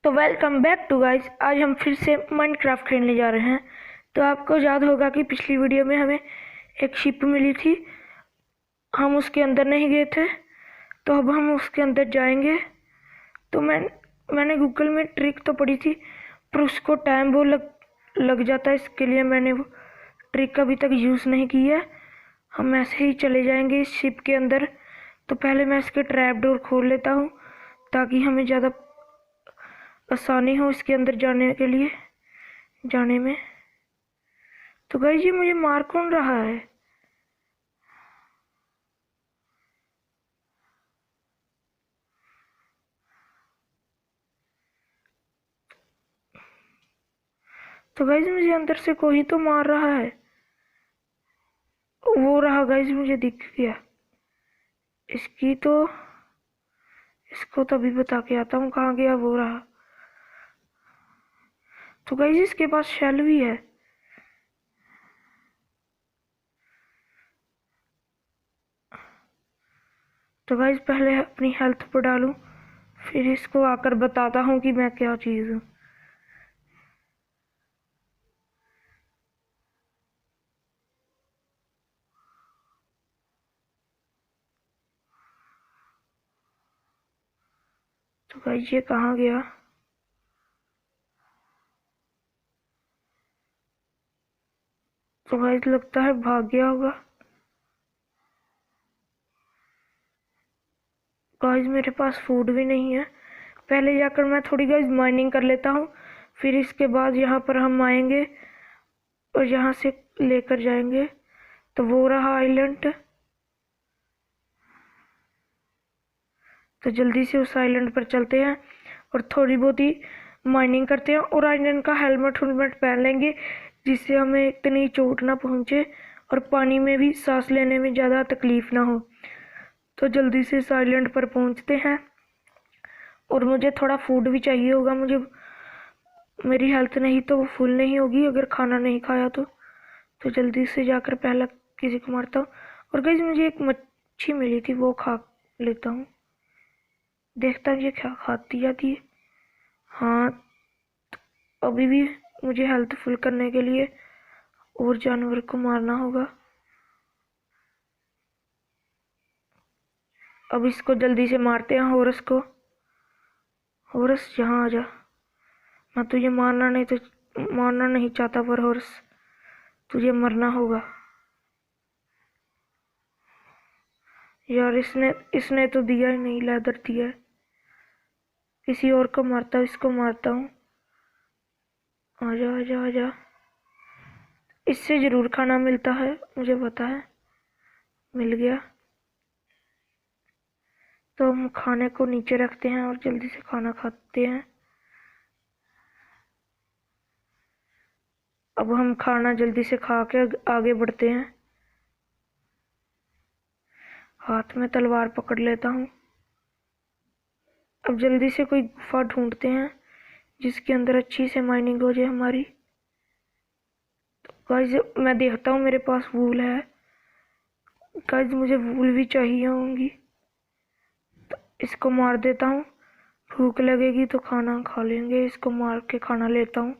तो welcome back to guys. आज हम फिर से माइनक्राफ्ट खेलने जा रहे हैं। तो आपको याद होगा कि पिछली वीडियो में हमें एक शिप मिली थी, हम उसके अंदर नहीं गए थे, तो अब हम उसके अंदर जाएंगे। तो मैंने गूगल में ट्रिक तो पढ़ी थी, पर उसको टाइम वो लग जाता है, इसके लिए मैंने वो ट्रिक अभी तक यूज़ नहीं की है। हम ऐसे ही चले जाएंगे इस शिप के अंदर। तो पहले मैं इसके ट्रैप डोर खोल लेता हूँ ताकि हमें ज़्यादा आसानी हो इसके अंदर जाने में। तो गाइस, ये मुझे मार कौन रहा है? तो गाइस, मुझे अंदर से कोई तो मार रहा है। वो रहा गाइस, मुझे दिख गया। इसको तभी बता के आता हूँ कहाँ गया। वो रहा। तो गाइस, इसके पास शेल भी है। तो गाइस, पहले अपनी हेल्थ पर डालूं, फिर इसको आकर बताता हूँ कि मैं क्या चीज़ हूँ। तो गाइस, ये कहाँ गया? तो गाइस, लगता है भाग गया होगा। गाइस, मेरे पास फूड भी नहीं है। पहले जाकर मैं थोड़ी गाइस माइनिंग कर लेता हूँ, फिर इसके बाद यहाँ पर हम आएंगे और यहाँ से लेकर जाएंगे। तो वो रहा आइलैंड। तो जल्दी से उस आइलैंड पर चलते हैं और थोड़ी बहुत ही माइनिंग करते हैं, और आइलैंड का हेलमेट पहन लेंगे जिससे हमें इतनी चोट ना पहुँचे और पानी में भी सांस लेने में ज़्यादा तकलीफ ना हो। तो जल्दी से इस आइलैंड पर पहुँचते हैं, और मुझे थोड़ा फूड भी चाहिए होगा। मेरी हेल्थ नहीं तो वो फुल नहीं होगी अगर खाना नहीं खाया तो जल्दी से जाकर पहला किसी को मारता हूँ। और गाइस, मुझे एक मच्छी मिली थी, वो खा लेता हूँ। देखता हूँ ये क्या खाती जाती है। हाँ, अभी भी मुझे हेल्थ फुल करने के लिए और जानवर को मारना होगा। अब इसको जल्दी से मारते हैं, हॉर्स को। हॉर्स, यहाँ आ जा। मैं तुझे मारना नहीं चाहता, पर हॉर्स तुझे मरना होगा। यार, इसने तो दिया ही नहीं, लेदर दिया है। किसी और को मारता हूँ, इसको मारता हूँ। आजा आजा आजा। इससे जरूर खाना मिलता है, मुझे पता है। मिल गया। तो हम खाने को नीचे रखते हैं और जल्दी से खाना खाते हैं। अब हम खाना जल्दी से खा के आगे बढ़ते हैं। हाथ में तलवार पकड़ लेता हूँ। अब जल्दी से कोई गुफा ढूंढते हैं जिसके अंदर अच्छी से माइनिंग हो जाए हमारी। तो गाइस, मैं देखता हूँ मेरे पास वूल है। गाइस, मुझे वूल भी चाहिए होंगी। तो इसको मार देता हूँ। भूख लगेगी तो खाना खा लेंगे। इसको मार के खाना लेता हूँ।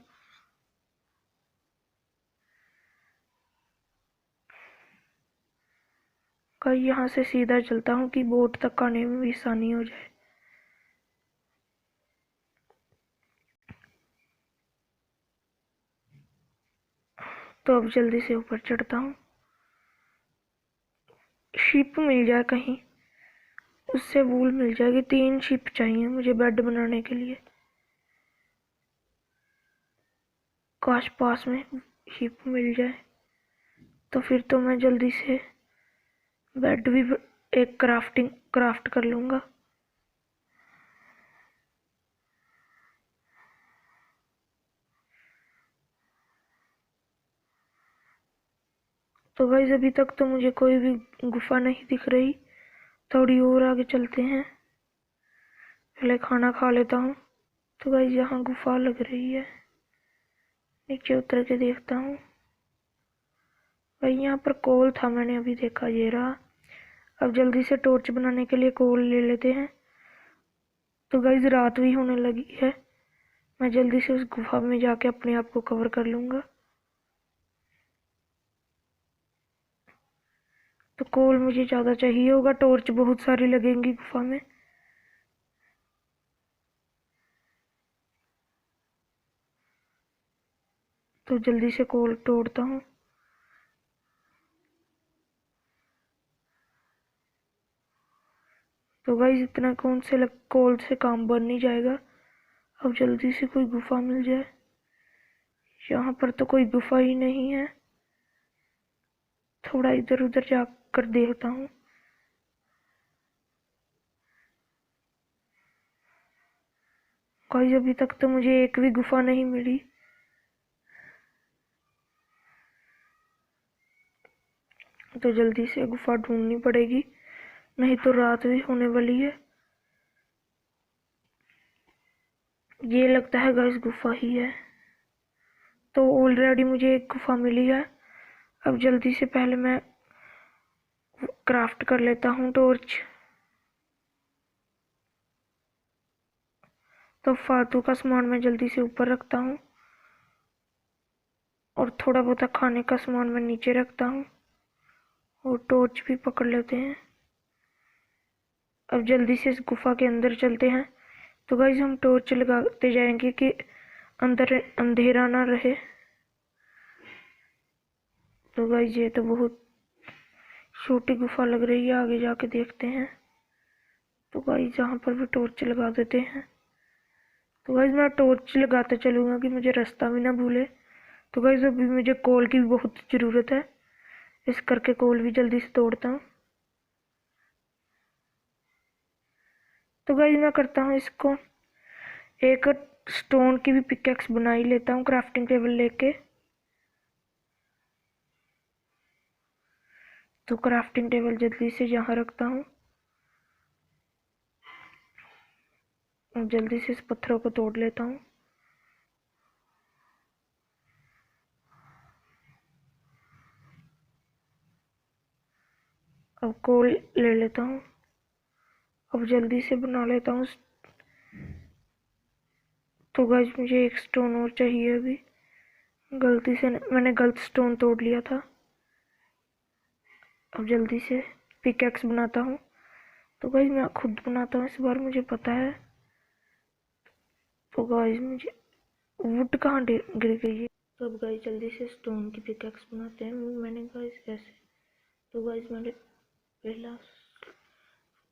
गाइस, यहाँ से सीधा चलता हूँ कि बोट तक आने में भी आसानी हो जाए। तो अब जल्दी से ऊपर चढ़ता हूँ। शिप मिल जाए कहीं, उससे वूल मिल जाएगी। 3 शिप चाहिए मुझे बेड बनाने के लिए। काश पास में शिप मिल जाए, तो फिर तो मैं जल्दी से बेड भी एक क्राफ्ट कर लूँगा। तो गाइस, अभी तक तो मुझे कोई भी गुफा नहीं दिख रही। थोड़ी और आगे चलते हैं, पहले खाना खा लेता हूँ। तो गाइस, यहाँ गुफा लग रही है। नीचे उतर के देखता हूँ। भाई, यहाँ पर कोल था, मैंने अभी देखा, ये रहा। अब जल्दी से टॉर्च बनाने के लिए कोल ले लेते हैं। तो गाइस, रात भी होने लगी है। मैं जल्दी से उस गुफा में जाके अपने आप को कवर कर लूँगा। तो कोल मुझे ज़्यादा चाहिए होगा, टॉर्च बहुत सारी लगेंगी गुफा में। तो जल्दी से कोल तोड़ता हूँ। तो गाइस इतना कोल से काम बन नहीं जाएगा। अब जल्दी से कोई गुफा मिल जाए। यहाँ पर तो कोई गुफा ही नहीं है। थोड़ा इधर उधर जाकर देखता हूँ। गाइस अभी तक तो मुझे एक भी गुफा नहीं मिली। तो जल्दी से गुफा ढूंढनी पड़ेगी, नहीं तो रात भी होने वाली है। ये लगता है गाइस गुफा ही है। तो ऑलरेडी मुझे एक गुफा मिली है। अब जल्दी से पहले मैं क्राफ्ट कर लेता हूँ टॉर्च। तो फालतू का सामान मैं जल्दी से ऊपर रखता हूँ और थोड़ा बहुत खाने का सामान मैं नीचे रखता हूँ और टॉर्च भी पकड़ लेते हैं। अब जल्दी से इस गुफा के अंदर चलते हैं। तो गाइस हम टॉर्च लगाते जाएंगे कि अंदर अंधेरा ना रहे। तो गाइस ये तो बहुत छोटी गुफा लग रही है, आगे जाके देखते हैं। तो गाइस यहाँ पर भी टॉर्च लगा देते हैं। तो गाइस मैं टॉर्च लगाते चलूँगा कि मुझे रास्ता भी ना भूले। तो गाइस अभी मुझे कोल की भी बहुत ज़रूरत है, इस करके कोल भी जल्दी से तोड़ता हूँ। तो गाइस मैं करता हूँ इसको, एक स्टोन की भी पिकैक्स बना ही लेता हूँ क्राफ्टिंग टेबल लेके। तो क्राफ्टिंग टेबल जल्दी से यहाँ रखता हूँ और जल्दी से इस पत्थरों को तोड़ लेता हूँ। अब कोल ले लेता हूँ। अब जल्दी से बना लेता हूँ। तो गाइस मुझे एक स्टोन और चाहिए। अभी गलती से मैंने गलत स्टोन तोड़ लिया था। अब जल्दी से पिकैक्स बनाता हूँ। तो गाइस मैं खुद बनाता हूँ इस बार, मुझे पता है। तो गाइस मुझे वुड कहाँ गिर गई है। तो अब गाइस जल्दी से स्टोन की पिकैक्स बनाते हैं। मैंने गाइस ऐसे, तो गाइस मैंने पहला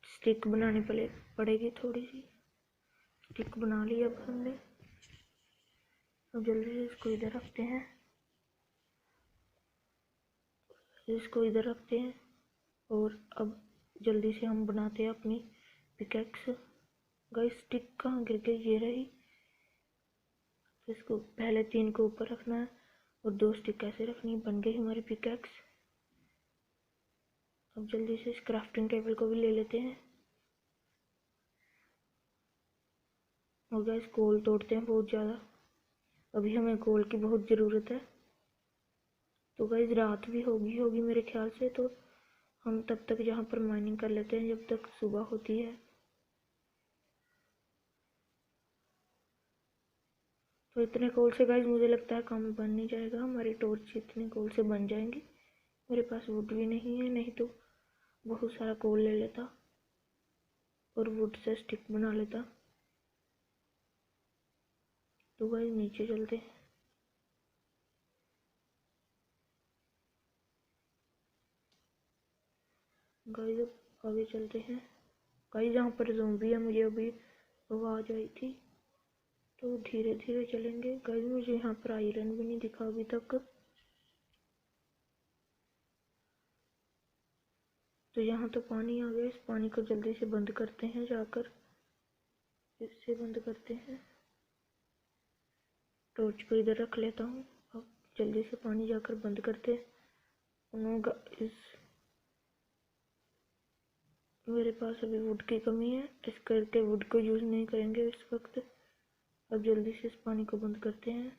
स्टिक बनानी पड़ेगी, थोड़ी सी स्टिक बना ली अब हमने। अब जल्दी से इसको इधर रखते हैं, इसको इधर रखते हैं और अब जल्दी से हम बनाते हैं अपनी पिकैक्स। गाइस स्टिक कहाँ गिर गई, ये रही। तो इसको पहले 3 को ऊपर रखना है और 2 स्टिक ऐसे रखनी। बन गई हमारी पिकैक्स। अब जल्दी से इस क्राफ्टिंग टेबल को भी ले लेते हैं और गाइस कोल तोड़ते हैं बहुत ज़्यादा। अभी हमें कोल की बहुत ज़रूरत है। तो गाइस रात भी होगी मेरे ख्याल से। तो हम तब तक यहाँ पर माइनिंग कर लेते हैं जब तक सुबह होती है। तो इतने कोल से गाइस मुझे लगता है काम बन नहीं जाएगा। हमारी टॉर्च इतने कोल से बन जाएंगी। मेरे पास वुड भी नहीं है, नहीं तो बहुत सारा कोल ले लेता और वुड से स्टिक बना लेता। तो गाइस नीचे चलते हैं। गाइस अब आगे चलते हैं। गाइस यहाँ पर ज़ॉम्बी है, मुझे अभी आवाज़ आई थी। तो धीरे धीरे चलेंगे। गाइस मुझे यहाँ पर आयरन भी नहीं दिखा अभी तक। तो यहाँ तो पानी आ गया, इस पानी को जल्दी से बंद करते हैं जाकर। इससे बंद करते हैं। टॉर्च को इधर रख लेता हूँ। अब जल्दी से पानी जाकर बंद करते हैं। इस मेरे पास अभी वुड की कमी है, इस करके वुड को यूज़ नहीं करेंगे इस वक्त। अब जल्दी से इस पानी को बंद करते हैं।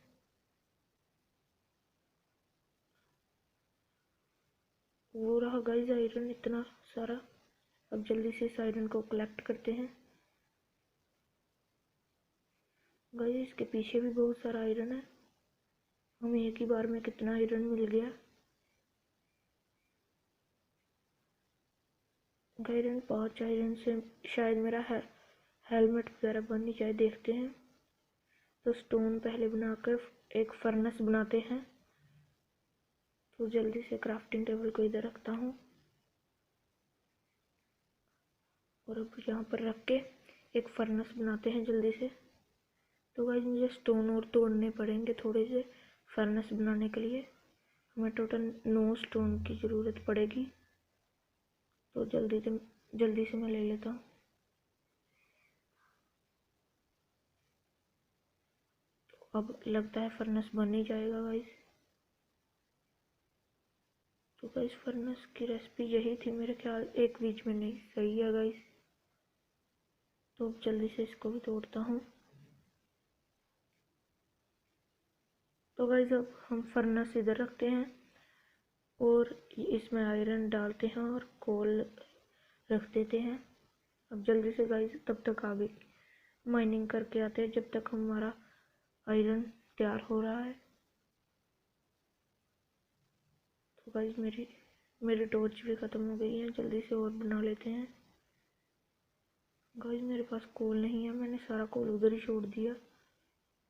वो रहा गाइस आयरन इतना सारा। अब जल्दी से इस आयरन को कलेक्ट करते हैं। गाइस इसके पीछे भी बहुत सारा आयरन है। हमें एक ही बार में कितना आयरन मिल गया। आयरन 5 आयरन से शायद मेरा हेलमेट वगैरह बननी चाहिए। देखते हैं। तो स्टोन पहले बनाकर एक फर्नेस बनाते हैं। तो जल्दी से क्राफ्टिंग टेबल को इधर रखता हूँ और अब यहाँ पर रख के एक फर्नेस बनाते हैं जल्दी से। तो गाइस मुझे स्टोन और तोड़ने पड़ेंगे थोड़े से फर्नेस बनाने के लिए। हमें टोटल 9 स्टोन की ज़रूरत पड़ेगी। तो जल्दी से मैं ले लेता हूँ। तो अब लगता है फर्नेस बन ही जाएगा गाइस। तो गाइस फर्नेस की रेसिपी यही थी मेरे ख्याल, एक बीच में नहीं। सही है गाइस। तो अब जल्दी से इसको भी तोड़ता हूँ। तो गाइस अब हम फर्नेस इधर रखते हैं और इसमें आयरन डालते हैं और कोल रख देते हैं। अब जल्दी से गाइस तब तक आगे माइनिंग करके आते हैं जब तक हमारा आयरन तैयार हो रहा है। तो गाइस मेरी टॉर्च भी ख़त्म हो गई है। जल्दी से और बना लेते हैं। गाइस मेरे पास कोल नहीं है, मैंने सारा कोल उधर ही छोड़ दिया।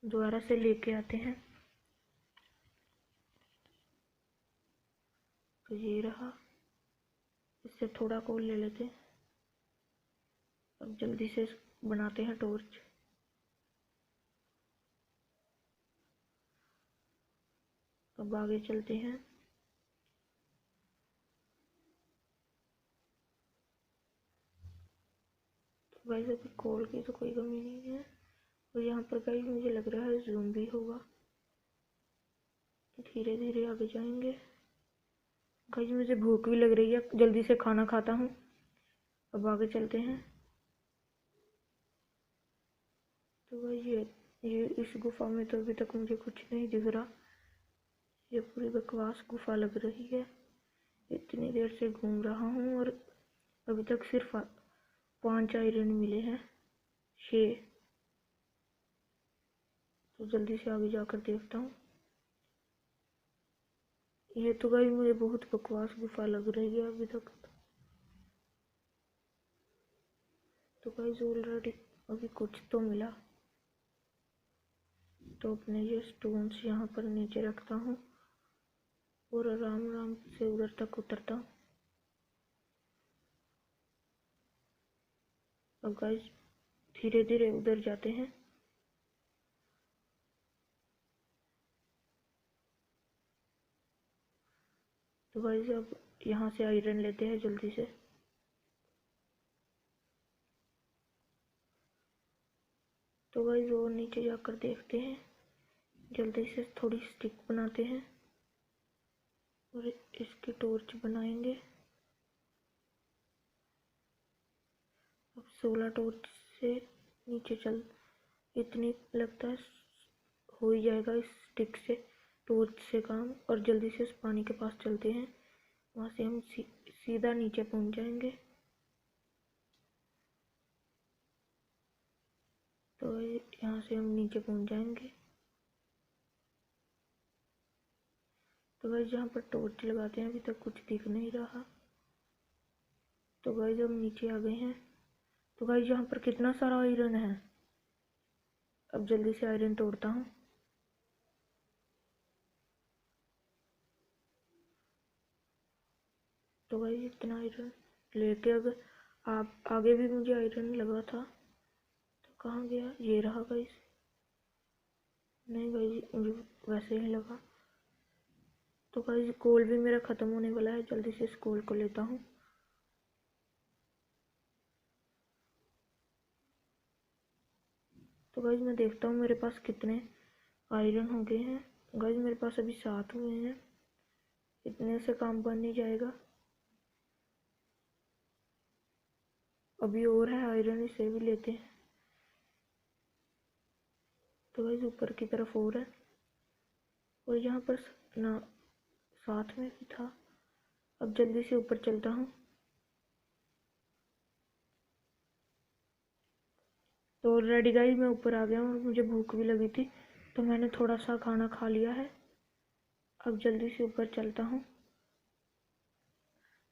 दोबारा से लेके आते हैं। तो ये रहा, इससे थोड़ा कोल ले लेते हैं। अब जल्दी से बनाते हैं टॉर्च। अब आगे चलते हैं। तो गाइस अभी कोल की तो कोई कमी नहीं है। और यहाँ पर गाइस मुझे लग रहा है ज़ूम भी होगा। धीरे धीरे आगे जाएंगे। गाइस मुझे भूख भी लग रही है, जल्दी से खाना खाता हूँ। अब आगे चलते हैं। तो गाइस ये इस गुफा में तो अभी तक मुझे कुछ नहीं दिख रहा। ये पूरी बकवास गुफा लग रही है। इतनी देर से घूम रहा हूँ और अभी तक सिर्फ 5 आयरन मिले हैं। 6। तो जल्दी से आगे जाकर देखता हूँ। ये तो गाइस मुझे बहुत बकवास गुफा लग रही है अभी तक। तो गाइस ऑलरेडी अभी कुछ तो मिला। तो अपने ये स्टोन्स यहाँ पर नीचे रखता हूँ और आराम आराम से उधर तक उतरता हूँ। अब गाइस धीरे धीरे उधर जाते हैं। तो गाइस अब यहाँ से आयरन लेते हैं जल्दी से। तो गाइस और नीचे जाकर देखते हैं। जल्दी से थोड़ी स्टिक बनाते हैं और इसकी टॉर्च बनाएंगे। अब 16 टॉर्च से नीचे चल इतनी लगता है हो ही जाएगा इस स्टिक से, टॉर्च से काम। और जल्दी से उस पानी के पास चलते हैं। वहाँ से हम सीधा नीचे पहुँच जाएंगे। तो यहाँ से हम नीचे पहुँच जाएंगे। तो गाइस यहाँ पर टॉर्च लगाते हैं, अभी तक कुछ दिख नहीं रहा। तो गाइस हम नीचे आ गए हैं। तो गाइस यहाँ पर कितना सारा आयरन है। अब जल्दी से आयरन तोड़ता हूँ। तो गाइस इतना आयरन लेके अगर आप आगे भी मुझे आयरन लगा था तो कहाँ गया। ये रहा गाइस। नहीं गाइस मुझे वैसे ही लगा। तो गाइस कोल भी मेरा ख़त्म होने वाला है, जल्दी से इस कोल को लेता हूँ। तो गाइस मैं देखता हूँ मेरे पास कितने आयरन हो गए हैं। गाइस मेरे पास अभी 7 हुए हैं। इतने से काम बन नहीं जाएगा, अभी और है आयरन, इसे भी लेते हैं। तो गाइस ऊपर की तरफ और है और यहाँ पर ना साथ में भी था। अब जल्दी से ऊपर चलता हूँ। तो ऑलरेडी गाइस मैं ऊपर आ गया हूँ और मुझे भूख भी लगी थी, तो मैंने थोड़ा सा खाना खा लिया है। अब जल्दी से ऊपर चलता हूँ।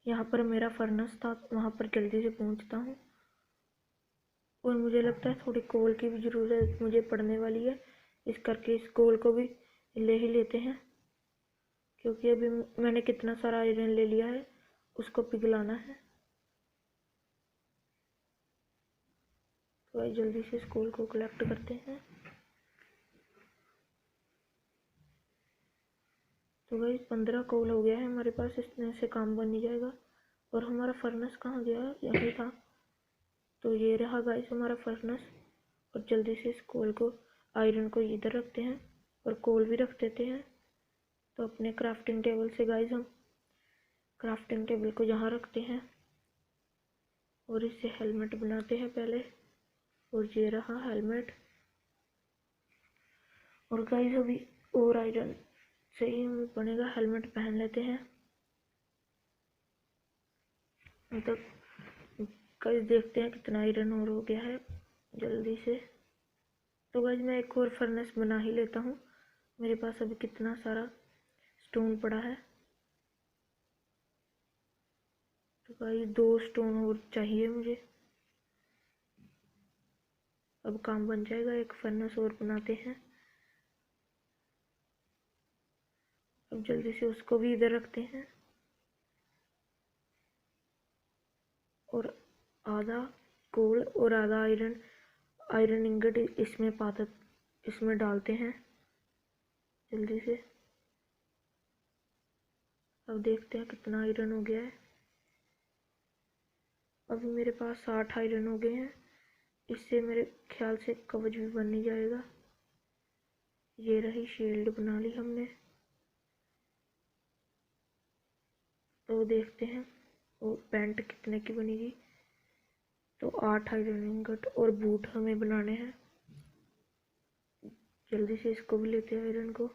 यहाँ पर मेरा फर्नेस था, वहाँ पर जल्दी से पहुँचता हूँ। और मुझे लगता है थोड़ी कोल की भी ज़रूरत मुझे पड़ने वाली है, इस करके इस कोल को भी ले ही लेते हैं, क्योंकि अभी मैंने कितना सारा आयरन ले लिया है, उसको पिघलाना है। तो जल्दी से इस कोल को कलेक्ट करते हैं। तो भाई 15 कोल हो गया है हमारे पास, इसमें से काम बन ही जाएगा। और हमारा फर्नेस कहाँ गया? यहीं था। तो ये रहा गाइस हमारा फर्नेस। और जल्दी से इस कोल को, आयरन को इधर रखते हैं और कोल भी रख देते हैं। तो अपने क्राफ्टिंग टेबल से गाइस हम क्राफ्टिंग टेबल को यहाँ रखते हैं और इससे हेलमेट बनाते हैं पहले। और ये रहा हेलमेट। और गाइस अभी और आयरन से ही हमें बनेगा, हेलमेट पहन लेते हैं। मतलब गाइस देखते हैं कितना आयरन और हो गया है जल्दी से। तो गाइस मैं एक और फर्नेस बना ही लेता हूँ, मेरे पास अभी कितना सारा स्टोन पड़ा है। तो गाइस 2 स्टोन और चाहिए मुझे, अब काम बन जाएगा। एक फर्नेस और बनाते हैं। अब जल्दी से उसको भी इधर रखते हैं और आधा कोल और आधा आयरन इंगट इसमें डालते हैं जल्दी से। अब देखते हैं कितना आयरन हो गया है। अभी मेरे पास 60 आयरन हो गए हैं, इससे मेरे ख्याल से कवच भी बन नहीं जाएगा। ये रही शील्ड बना ली हमने। तो देखते हैं वो पैंट कितने की बनेगी। तो 8 आयरन इंगट और बूट हमें बनाने हैं। जल्दी से इसको भी लेते हैं आयरन को।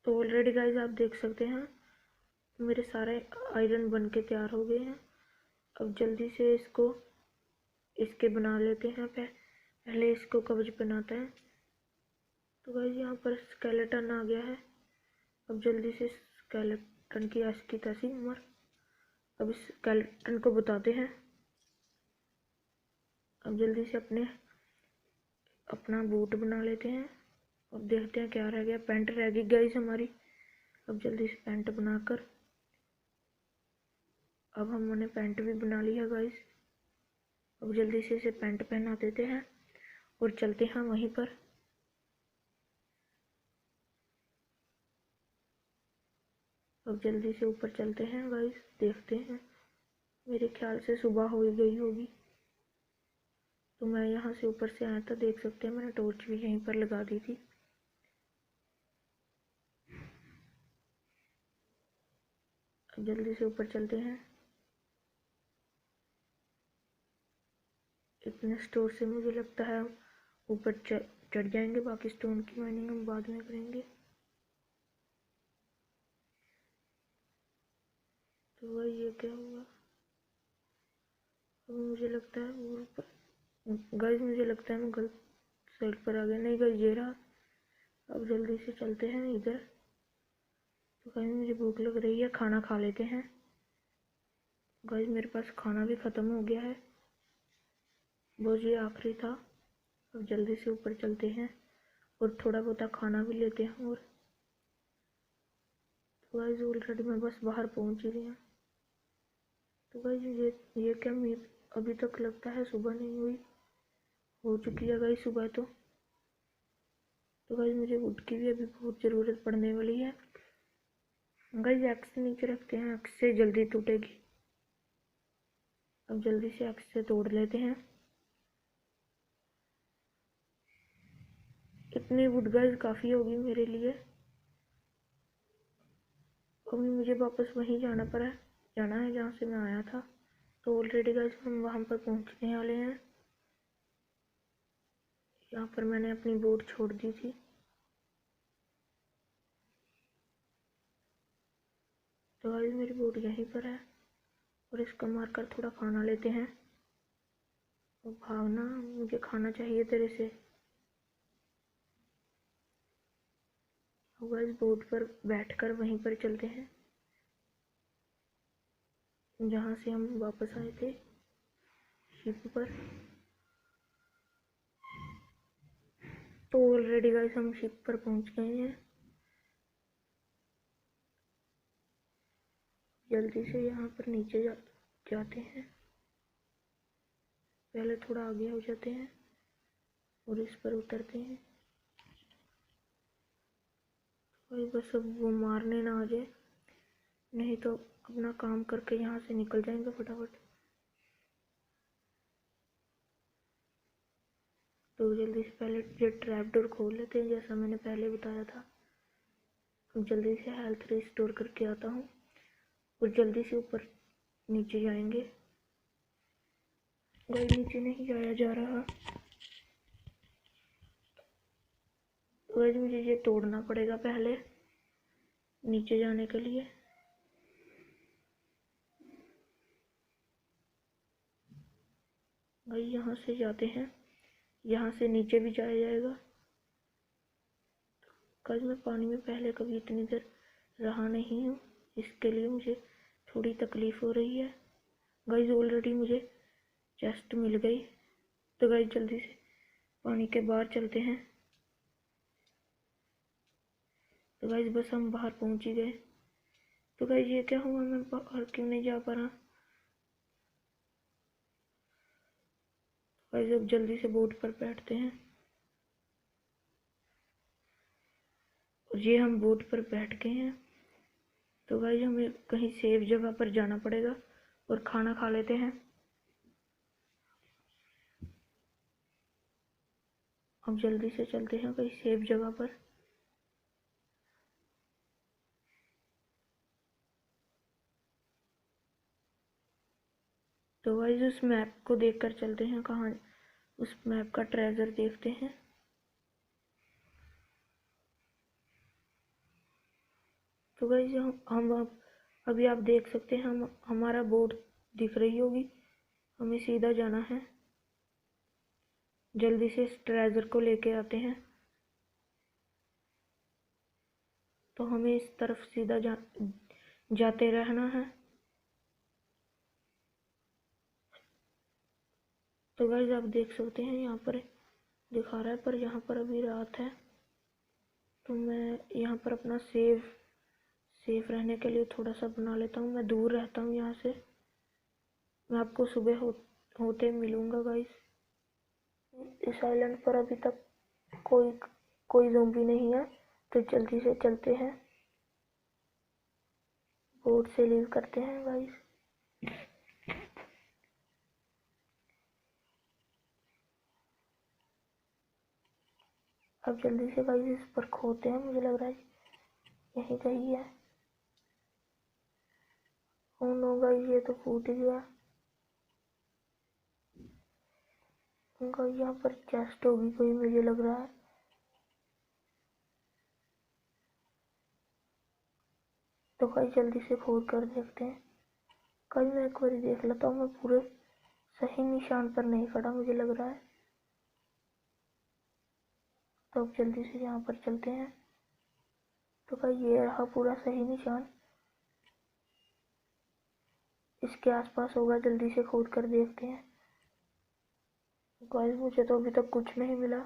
तो ऑलरेडी गाइस आप देख सकते हैं मेरे सारे आयरन बन के तैयार हो गए हैं। अब जल्दी से इसके बना लेते हैं। पहले इसको कवच बनाते हैं। तो गाइस यहाँ पर स्केलेटन आ गया है। अब जल्दी से स्केलेटन की ऐसी तैसी उम्र। अब इस स्केलेटन को बताते हैं। अब जल्दी से अपना बूट बना लेते हैं। अब देखते हैं क्या रह गया। पैंट रह गई गाइस हमारी। अब जल्दी से पैंट बनाकर, अब हमने पैंट भी बना लिया गाइस। अब जल्दी से इसे पैंट पहना देते हैं और चलते हैं वहीं पर। अब जल्दी से ऊपर चलते हैं गाइस, देखते हैं। मेरे ख्याल से सुबह हो ही गई होगी। तो मैं यहाँ से ऊपर से आया था, देख सकते हैं मैंने टॉर्च भी यहीं पर लगा दी थी। अब जल्दी से ऊपर चलते हैं। इतने स्टोर से मुझे लगता है ऊपर चढ़ जाएंगे। बाकी स्टोन की माइनिंग हम बाद में करेंगे। तो वही ये क्या हुआ? अब मुझे लगता है वो ऊपर गाइस, मुझे लगता है मैं गलत साइड पर आ गया। नहीं गाइस ये रहा। अब जल्दी से चलते हैं इधर। तो गाइस मुझे भूख लग रही है, खाना खा लेते हैं। गाइस मेरे पास खाना भी ख़त्म हो गया है, बस ये आखिरी था। अब जल्दी से ऊपर चलते हैं और थोड़ा बहुत खाना भी लेते हैं। और तो गाइस ऑलरेडी मैं बस बाहर पहुंच ही गई हूँ। तो गाइस ये क्या, अभी तक लगता है सुबह नहीं हुई, हो चुकी है गाइस सुबह। तो गाइस मुझे वुड की भी अभी बहुत ज़रूरत पड़ने वाली है। गाइस एक्स नीचे रखते हैं, एक्स से जल्दी टूटेगी। अब जल्दी से एक्स से तोड़ लेते हैं। इतनी वुड गाइस काफ़ी होगी मेरे लिए। अभी मुझे वापस वहीं जाना है जहाँ से मैं आया था। तो ऑलरेडी गाइस हम वहाँ पर पहुँचने वाले हैं। यहाँ पर मैंने अपनी बोट छोड़ दी थी। तो गाइस मेरी बोट यहीं पर है और इसको मारकर थोड़ा खाना लेते हैं। और भागना, मुझे खाना चाहिए तेरे से। गाइस बोट पर बैठकर वहीं पर चलते हैं जहाँ से हम वापस आए थे, शिप पर। तो ऑलरेडी गाइस हम शिप पर पहुँच गए हैं। जल्दी से यहाँ पर नीचे जाते हैं। पहले थोड़ा आगे हो जाते हैं और इस पर उतरते हैं। भाई बस अब वो मारने ना आ जाए, नहीं तो अपना काम करके यहाँ से निकल जाएंगे फटाफट। तो जल्दी से पहले ये ट्रैप डोर खोल लेते हैं जैसा मैंने पहले बताया था। अब जल्दी से हेल्थ रिस्टोर करके आता हूँ और जल्दी से ऊपर नीचे जाएंगे। भाई नीचे नहीं जाया जा रहा, तो मुझे ये तोड़ना पड़ेगा पहले नीचे जाने के लिए। भाई यहाँ से जाते हैं, यहाँ से नीचे भी जाया जाएगा। कल मैं पानी में पहले कभी इतनी देर रहा नहीं हूँ, इसके लिए मुझे थोड़ी तकलीफ हो रही है। गाइस ऑलरेडी मुझे चेस्ट मिल गई। तो गाइस जल्दी से पानी के बाहर चलते हैं। तो गाइस बस हम बाहर पहुंच ही गए। तो गाइस ये क्या हुआ, मैं बाहर क्यों नहीं जा पा रहा। गाइस अब जल्दी से बोट पर बैठते हैं और ये हम बोट पर बैठ गए हैं। तो गाइस हमें कहीं सेफ जगह पर जाना पड़ेगा और खाना खा लेते हैं। हम जल्दी से चलते हैं कहीं सेफ जगह पर। तो गाइस उस मैप को देखकर चलते हैं, कहाँ उस मैप का ट्रेजर देखते हैं। तो गाइस हम अभी आप देख सकते हैं, हम हमारा बोट दिख रही होगी। हमें सीधा जाना है, जल्दी से इस ट्रेजर को लेके आते हैं। तो हमें इस तरफ सीधा जाते रहना है। तो गाइस आप देख सकते हैं यहाँ पर दिखा रहा है, पर यहाँ पर अभी रात है। तो मैं यहाँ पर अपना सेफ रहने के लिए थोड़ा सा बना लेता हूँ। मैं दूर रहता हूँ यहाँ से। मैं आपको सुबह होते मिलूँगा गाइस। इस आइलैंड पर अभी तक कोई ज़ॉम्बी नहीं है, तो जल्दी से चलते हैं, बोट से लीव करते हैं गाइस। अब जल्दी से गाइस इस पर खोते हैं, मुझे लग रहा है यही कहीं है। ओ नो गाइस ये तो फूट गया। गाइस यहाँ पर चेस्ट होगी कोई, मुझे लग रहा है। तो गाइस जल्दी से खोद कर देखते हैं। गाइस मैं एक बार देख लेता हूँ, मैं पूरे सही निशान पर नहीं खड़ा मुझे लग रहा है। तो अब जल्दी से यहाँ पर चलते हैं। तो गाइस ये रहा पूरा सही निशान, इसके आसपास होगा, जल्दी से खोद कर देखते हैं। गाइस मुझे तो अभी तक कुछ नहीं मिला,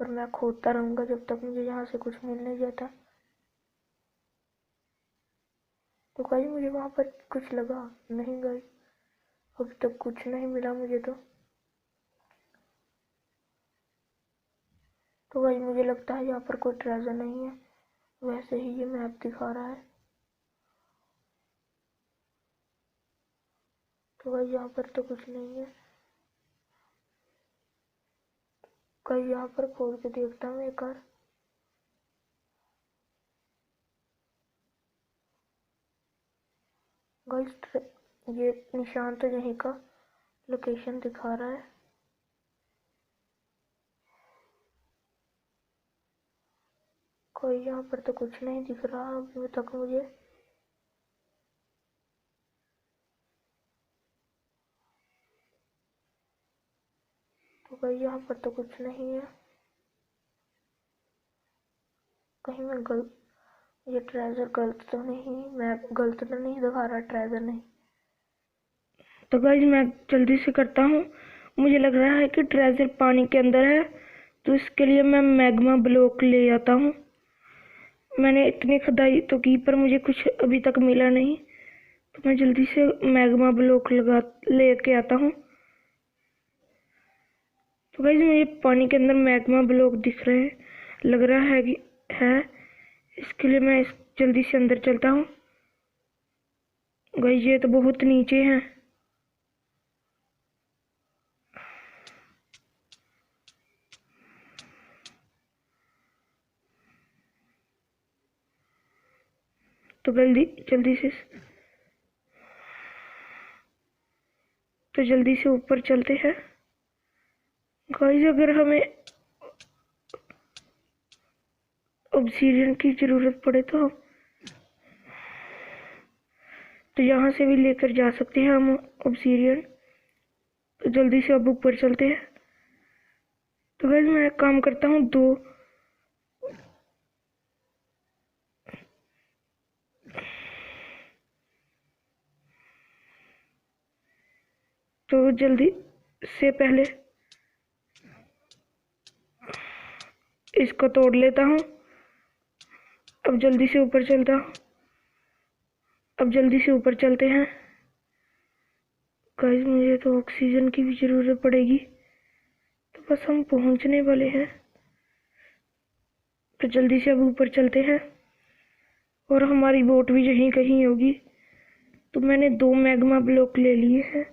पर मैं खोदता रहूँगा जब तक मुझे यहाँ से कुछ मिल नहीं जाता। तो गाइस मुझे वहाँ पर कुछ लगा नहीं, गाइस अभी तक कुछ नहीं मिला मुझे तो गाइस मुझे लगता है यहाँ पर कोई ट्रेजर नहीं है, वैसे ही ये मैप दिखा रहा है। तो गाइस यहाँ पर तो कुछ नहीं है। गाइस यहाँ पर खोद के देखता हूँ एक बार। गाइस ये निशान तो यहीं का लोकेशन दिखा रहा है। कोई यहाँ पर तो कुछ नहीं दिख रहा अभी तक मुझे। तो भाई यहाँ पर तो कुछ नहीं है। कहीं मैं ये ट्रेजर गलत तो नहीं, मैं गलत तो नहीं दिखा रहा ट्रेजर नहीं। तो गाइस मैं जल्दी से करता हूँ। मुझे लग रहा है कि ट्रेजर पानी के अंदर है, तो इसके लिए मैं मैग्मा ब्लॉक ले आता हूँ। मैंने इतनी खुदाई तो की पर मुझे कुछ अभी तक मिला नहीं, तो मैं जल्दी से मैग्मा ब्लॉक लेके आता हूँ। तो गाइस मुझे पानी के अंदर मैग्मा ब्लॉक दिख रहे हैं, लग रहा है कि है। इसके लिए मैं जल्दी से अंदर चलता हूँ। गाइस ये तो बहुत नीचे हैं। तो जल्दी से ऊपर चलते हैं। गाइस अगर हमें ऑब्सीडियन की जरूरत पड़े तो यहाँ से भी लेकर जा सकते हैं हम ऑब्सीडियन। तो जल्दी से अब ऊपर चलते हैं। तो गाइस मैं एक काम करता हूँ, तो जल्दी से पहले इसको तोड़ लेता हूँ। अब जल्दी से ऊपर चलते हैं। गाइस मुझे तो ऑक्सीजन की भी जरूरत पड़ेगी, तो बस हम पहुंचने वाले हैं। तो जल्दी से अब ऊपर चलते हैं, और हमारी बोट भी यहीं कहीं होगी। तो मैंने 2 मैग्मा ब्लॉक ले लिए हैं।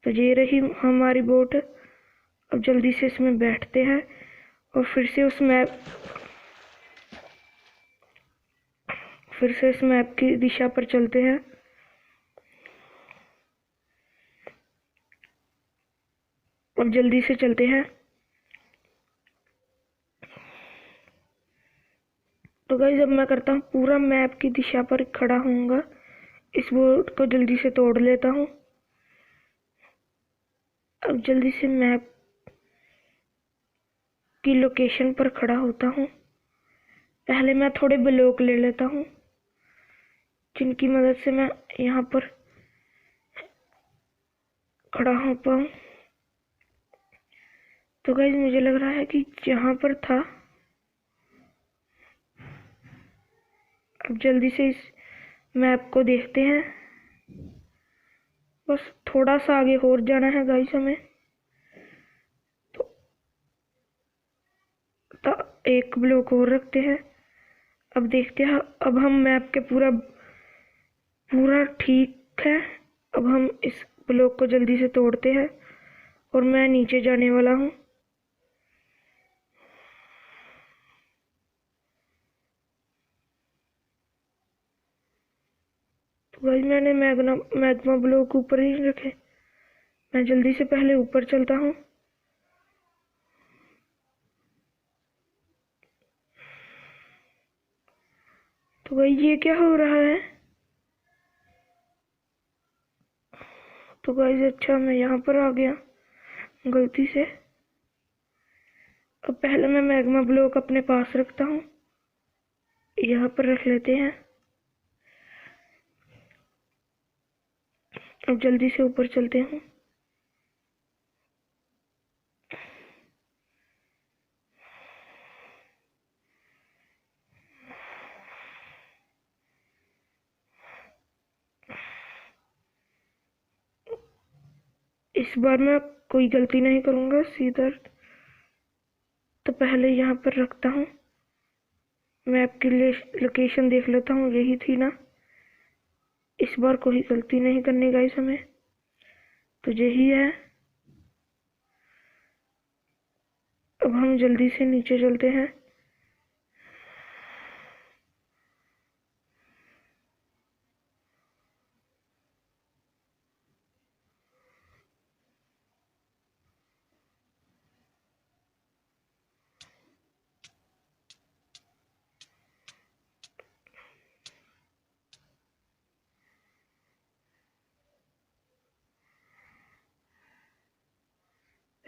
तो ये रही हमारी बोट। अब जल्दी से इसमें बैठते हैं और फिर से इस मैप की दिशा पर चलते हैं। अब जल्दी से चलते हैं। तो गाइस अब मैं करता हूँ, पूरा मैप की दिशा पर खड़ा होऊंगा। इस बोर्ड को जल्दी से तोड़ लेता हूँ। अब जल्दी से मैप की लोकेशन पर खड़ा होता हूँ। पहले मैं थोड़े ब्लॉक ले लेता हूँ, जिनकी मदद से मैं यहाँ पर खड़ा हो पाऊँ। तो गाइस मुझे लग रहा है कि जहाँ पर था, अब जल्दी से इस मैप को देखते हैं। बस थोड़ा सा आगे और जाना है गाइस हमें। तो एक ब्लॉक और रखते हैं। अब देखते हैं, अब हम मैप के पूरा ठीक है। अब हम इस ब्लॉक को जल्दी से तोड़ते हैं, और मैं नीचे जाने वाला हूँ। तो गाइस मैंने मैग्मा ब्लॉक ऊपर ही रखे। मैं जल्दी से पहले ऊपर चलता हूँ। तो भाई ये क्या हो रहा है? तो गाइस अच्छा मैं यहाँ पर आ गया गलती से। अब पहले मैं मैग्मा ब्लॉक अपने पास रखता हूँ, यहाँ पर रख लेते हैं। अब जल्दी से ऊपर चलते हैं। इस बार मैं कोई गलती नहीं करूँगा, सीधा तो पहले यहाँ पर रखता हूँ। मैप की लोकेशन देख लेता हूँ, यही थी ना। इस बार कोई गलती नहीं करनी गाइस हमें, तो यही है। अब हम जल्दी से नीचे चलते हैं।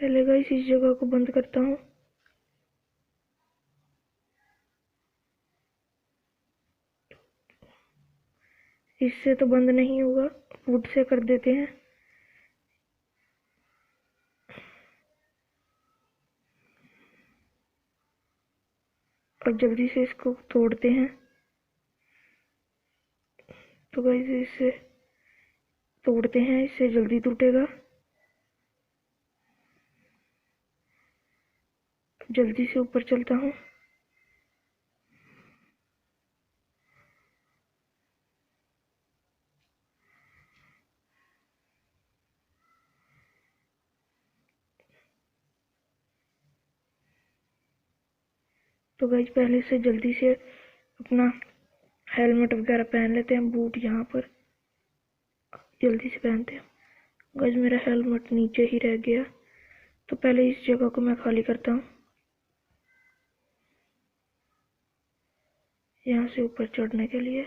पहले गाइस इस जगह को बंद करता हूँ। इससे तो बंद नहीं होगा, वुड से कर देते हैं। और जल्दी से इसको तोड़ते हैं। तो गाइस इससे तोड़ते हैं, इससे जल्दी टूटेगा। जल्दी से ऊपर चलता हूँ। तो गाइस पहले से जल्दी से अपना हेलमेट वगैरह पहन लेते हैं, बूट यहाँ पर जल्दी से पहनते हैं। गाइस मेरा हेलमेट नीचे ही रह गया, तो पहले इस जगह को मैं खाली करता हूँ, यहाँ से ऊपर चढ़ने के लिए।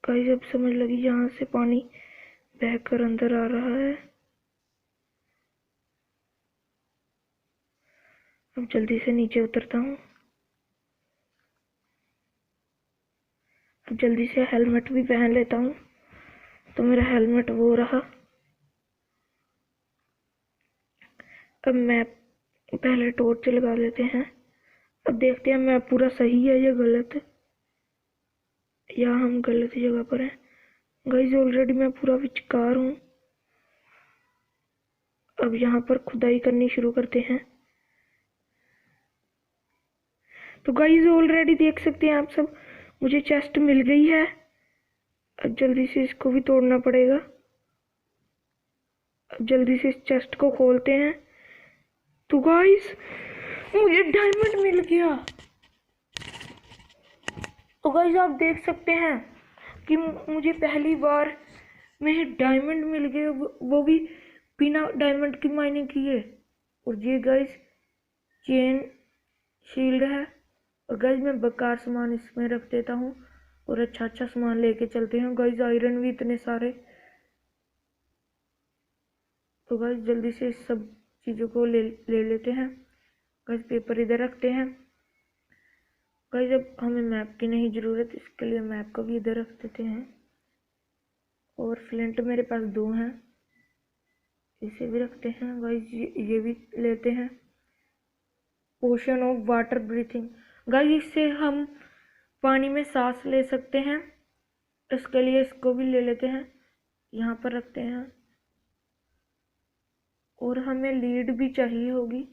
गाइस अब समझ लगी, यहाँ से पानी बहकर अंदर आ रहा है। अब जल्दी से नीचे उतरता हूँ। अब जल्दी से हेलमेट भी पहन लेता हूँ, तो मेरा हेलमेट वो रहा। अब मैप पहले टॉर्च लगा लेते हैं। अब देखते हैं मैप पूरा सही है या गलत, या हम गलत जगह पर हैं। गाइस ऑलरेडी मैं पूरा विचकार हूँ। अब यहाँ पर खुदाई करनी शुरू करते हैं। तो गाइस ऑलरेडी देख सकते हैं आप सब, मुझे चेस्ट मिल गई है। अब जल्दी से इसको भी तोड़ना पड़ेगा। अब जल्दी से इस चेस्ट को खोलते हैं। तो गाइस मुझे डायमंड मिल गया। तो गाइस आप देख सकते हैं कि मुझे पहली बार में डायमंड मिल गए, वो भी बिना डायमंड की माइनिंग किए। और ये गाइस चेन शील्ड है। और गाइस मैं बेकार सामान इसमें रख देता हूँ और अच्छा अच्छा सामान लेके चलते हैं। गाइस आयरन भी इतने सारे। तो गाइस जल्दी से इस सब चीज़ों को ले लेते हैं। गाइस पेपर इधर रखते हैं। गाइस अब हमें मैप की नहीं ज़रूरत, इसके लिए मैप को भी इधर रख देते हैं। और फ्लिंट मेरे पास 2 हैं, इसे भी रखते हैं। गाइस ये भी लेते हैं। Potion of water breathing, guys इससे हम पानी में सांस ले सकते हैं, इसके लिए इसको भी ले लेते हैं, यहाँ पर रखते हैं। और हमें लीड भी चाहिए होगी,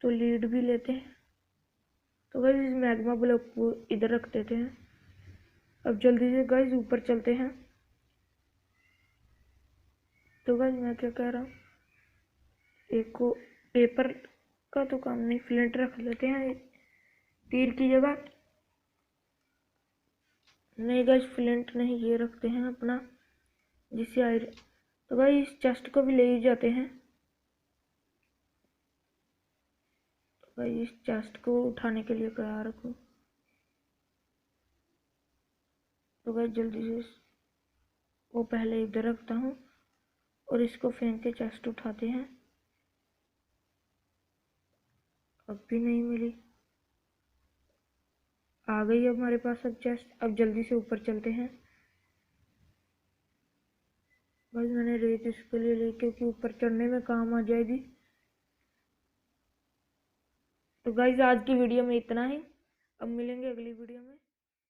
तो लीड भी लेते हैं। तो गाइस इस मैग्मा ब्लॉक को इधर रख देते हैं। अब जल्दी से गाइस ऊपर चलते हैं। तो गाइस मैं क्या कह रहा हूँ, एक को पेपर का तो काम नहीं, फ्लिंट रख लेते हैं तीर की जगह। नहीं गाइस फ्लिंट नहीं, ये रखते हैं अपना जिससे आयरन। तो गाइस इस चेस्ट को भी ले ही जाते हैं। तो गाइस इस चेस्ट को उठाने के लिए क्या रखूँ। तो गाइस जल्दी से वो पहले इधर रखता हूँ और इसको फेंक के चेस्ट उठाते हैं। अब भी नहीं मिली, आ गई हमारे पास अब चेस्ट। अब जल्दी से ऊपर चलते हैं। बस मैंने रेत इसके लिए ली क्योंकि ऊपर चढ़ने में काम आ जाएगी। तो गाइस आज की वीडियो में इतना ही, अब मिलेंगे अगली वीडियो में।